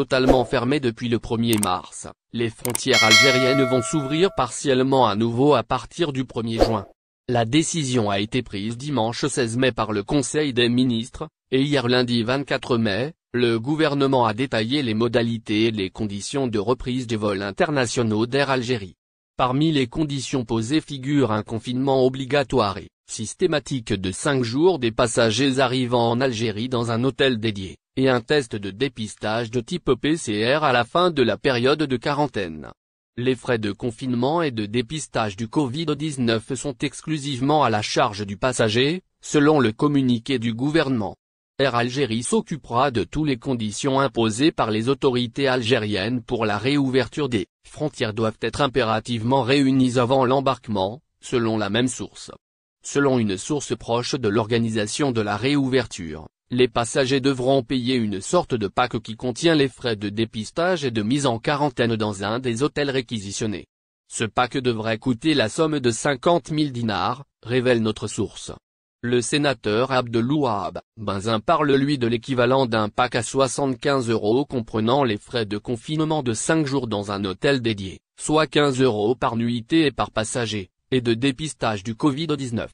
totalement fermées depuis le 1er mars, les frontières algériennes vont s'ouvrir partiellement à nouveau à partir du 1er juin. La décision a été prise dimanche 16 mai par le Conseil des ministres, et hier lundi 24 mai, le gouvernement a détaillé les modalités et les conditions de reprise des vols internationaux d'Air Algérie. Parmi les conditions posées figure un confinement obligatoire et systématique de 5 jours des passagers arrivant en Algérie dans un hôtel dédié, et un test de dépistage de type PCR à la fin de la période de quarantaine. Les frais de confinement et de dépistage du Covid-19 sont exclusivement à la charge du passager, selon le communiqué du gouvernement. Air Algérie s'occupera de toutes les conditions imposées par les autorités algériennes pour la réouverture des frontières doivent être impérativement réunies avant l'embarquement, selon la même source. Selon une source proche de l'organisation de la réouverture, les passagers devront payer une sorte de pack qui contient les frais de dépistage et de mise en quarantaine dans un des hôtels réquisitionnés. Ce pack devrait coûter la somme de 50 000 dinars, révèle notre source. Le sénateur Abdelouahab Benzin parle lui de l'équivalent d'un pack à 75 € comprenant les frais de confinement de 5 jours dans un hôtel dédié, soit 15 € par nuitée et par passager, et de dépistage du Covid-19.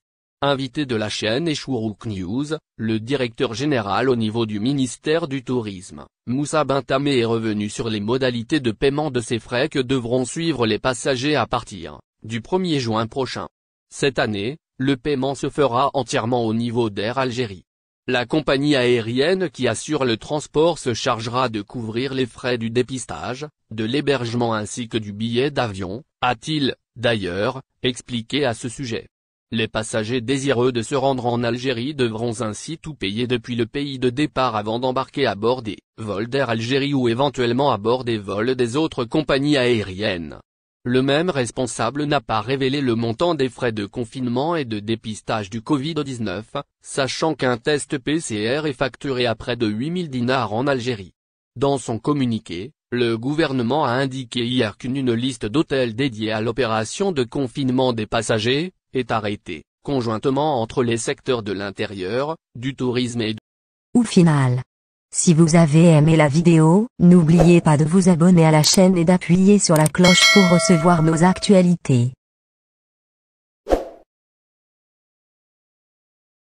Invité de la chaîne Chourouk News, le directeur général au niveau du ministère du Tourisme, Moussa Bentamé est revenu sur les modalités de paiement de ces frais que devront suivre les passagers à partir du 1er juin prochain. Cette année, le paiement se fera entièrement au niveau d'Air Algérie. La compagnie aérienne qui assure le transport se chargera de couvrir les frais du dépistage, de l'hébergement ainsi que du billet d'avion, a-t-il, d'ailleurs, expliqué à ce sujet. Les passagers désireux de se rendre en Algérie devront ainsi tout payer depuis le pays de départ avant d'embarquer à bord des vols d'Air Algérie ou éventuellement à bord des vols des autres compagnies aériennes. Le même responsable n'a pas révélé le montant des frais de confinement et de dépistage du Covid-19, sachant qu'un test PCR est facturé à près de 8 000 dinars en Algérie. Dans son communiqué, le gouvernement a indiqué hier qu'une liste d'hôtels dédiés à l'opération de confinement des passagers est arrêtée, conjointement entre les secteurs de l'intérieur, du tourisme et Au final. Si vous avez aimé la vidéo, n'oubliez pas de vous abonner à la chaîne et d'appuyer sur la cloche pour recevoir nos actualités.